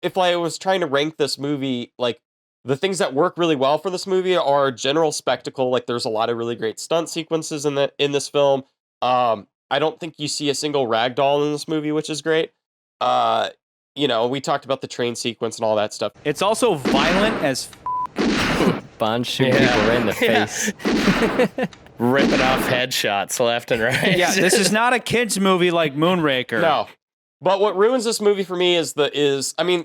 if I was trying to rank this movie, like the things that work really well for this movie are general spectacle. Like there's a lot of really great stunt sequences in this film. I don't think you see a single ragdoll in this movie, which is great. We talked about the train sequence and all that stuff. It's also violent as Bond shooting people right in the face. Ripping off headshots left and right. Yeah, this is not a kid's movie like Moonraker. No. But what ruins this movie for me is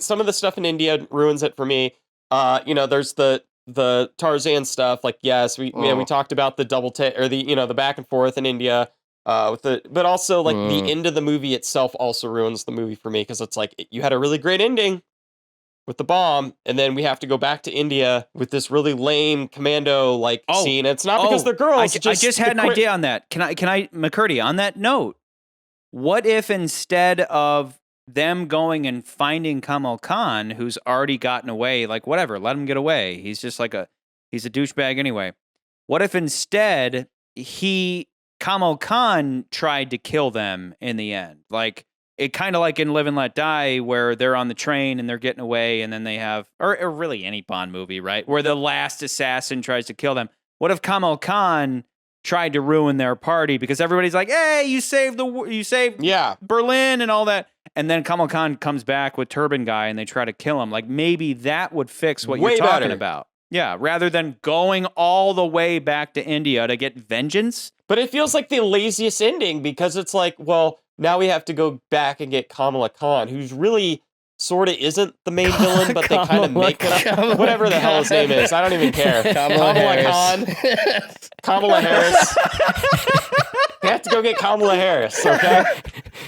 some of the stuff in India ruins it for me. There's the Tarzan stuff. Like, yes, we talked about the double take or the back and forth in India. But also like the end of the movie itself also ruins the movie for me because it's like you had a really great ending with the bomb, and then we have to go back to India with this really lame commando scene. It's not because they're girls. I just had an idea on that. Can I, McCurdy, on that note, what if instead of them going and finding Kamal Khan, who's already gotten away, like whatever, let him get away. He's just he's a douchebag anyway. What if instead Kamal Khan tried to kill them in the end? Like, it kind of like in Live and Let Die, where they're on the train and they're getting away, and then they have, or really any Bond movie, right? Where the last assassin tries to kill them. What if Kamal Khan tried to ruin their party because everybody's like, "Hey, you saved Berlin and all that," and then Kamal Khan comes back with Turban Guy and they try to kill him? Like maybe that would fix what you're talking about. Yeah, rather than going all the way back to India to get vengeance. But it feels like the laziest ending because it's like, well, now we have to go back and get Kamala Khan, who's really sort of isn't the main villain, but they kind of make it up. Whatever the hell his name is. I don't even care. Kamala Khan. Kamala Harris. We have to go get Kamala Harris, okay?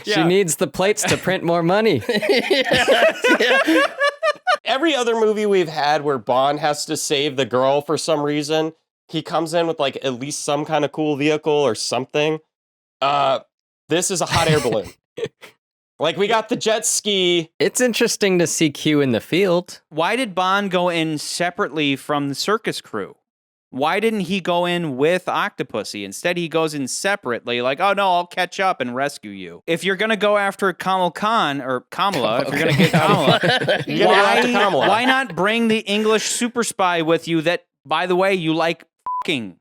Yeah. She needs the plates to print more money. Yeah. Every other movie we've had where Bond has to save the girl for some reason, he comes in with like at least some kind of cool vehicle or something. This is a hot air balloon. Like we got the jet ski. It's interesting to see Q in the field. Why did Bond go in separately from the circus crew? Why didn't he go in with Octopussy? Instead, he goes in separately, like, oh, no, I'll catch up and rescue you. If you're going to go after Kamal Khan, or Kamala, if you're going to get Kamala, why not bring the English super spy with you that, by the way, you like f***ing?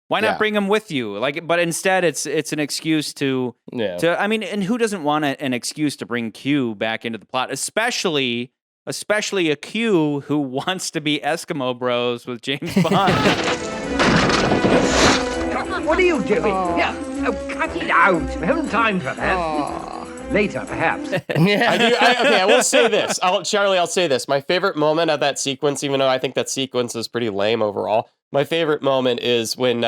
Why not bring him with you? But instead, it's an excuse to, and who doesn't want an excuse to bring Q back into the plot, especially a Q who wants to be Eskimo Bros with James Bond. What are you doing? Cut it out. We haven't time for that. Later, perhaps. I will say this. Charlie, I'll say this. My favorite moment of that sequence, even though I think that sequence is pretty lame overall, my favorite moment is when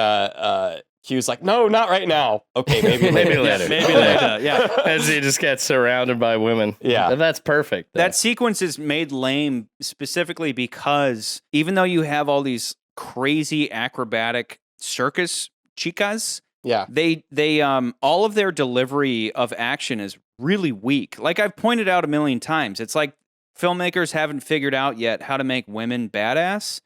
Q's like, no, not right now. Okay, maybe later. Maybe later. Yeah. As he just gets surrounded by women. Yeah. That's perfect. That sequence is made lame specifically because even though you have all these crazy acrobatic circus chicas, they all of their delivery of action is really weak. Like I've pointed out a million times, it's like filmmakers haven't figured out yet how to make women badass.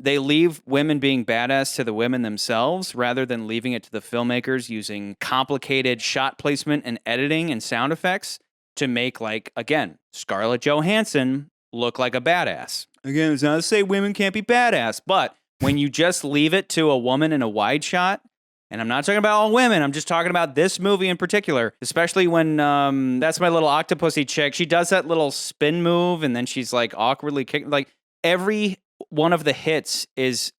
They leave women being badass to the women themselves rather than leaving it to the filmmakers using complicated shot placement and editing and sound effects to make, like, again, Scarlett Johansson look like a badass. Again, it's not to say women can't be badass, but when you just leave it to a woman in a wide shot, and I'm not talking about all women, I'm just talking about this movie in particular, especially when that's my little Octopussy chick. She does that little spin move and then she's like awkwardly kicking, like every one of the hits is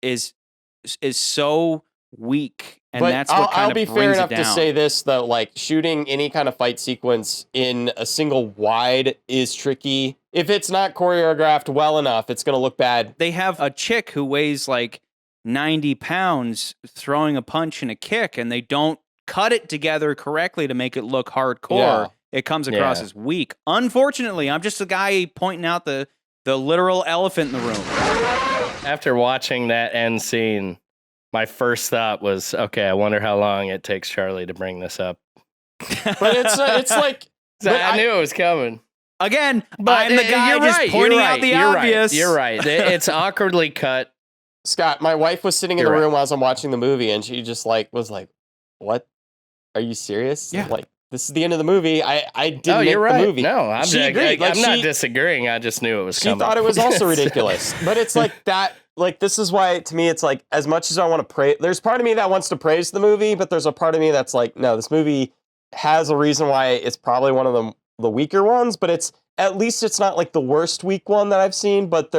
so weak, and but that's what I'll kind be of fair brings enough it to down. say this though, like shooting any kind of fight sequence in a single wide is tricky. If it's not choreographed well enough, it's going to look bad. They have a chick who weighs like 90 pounds throwing a punch and a kick, and they don't cut it together correctly to make it look hardcore. Yeah. It comes across as weak. Unfortunately, I'm just a guy pointing out the literal elephant in the room. After watching that end scene, my first thought was, okay, I wonder how long it takes Charlie to bring this up. But it's like... I knew it was coming. Again, I'm the guy just pointing out the obvious. You're right. It's awkwardly cut. Scott, my wife was sitting in the room while I'm watching the movie, and she just was like, what? Are you serious? Yeah. Like, this is the end of the movie. I didn't make you're right. the movie. No, I'm she agreed. I'm not disagreeing. I just knew it was coming. She thought it was also ridiculous. But it's like that, like, this is why, to me, it's like, as much as I want to praise, there's part of me that wants to praise the movie, but there's a part of me that's like, no, this movie has a reason why it's probably one of the weaker ones, but at least it's not like the worst weak one that I've seen, but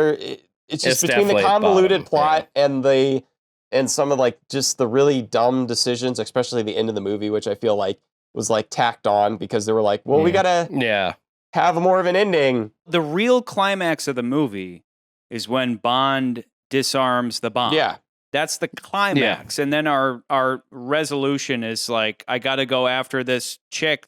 it's just between the convoluted plot and some of like just the really dumb decisions, especially the end of the movie, which I feel like was like tacked on because they were like, well, we gotta have more of an ending. The real climax of the movie is when Bond disarms the bomb. Yeah. That's the climax. And then our resolution is like, I got to go after this chick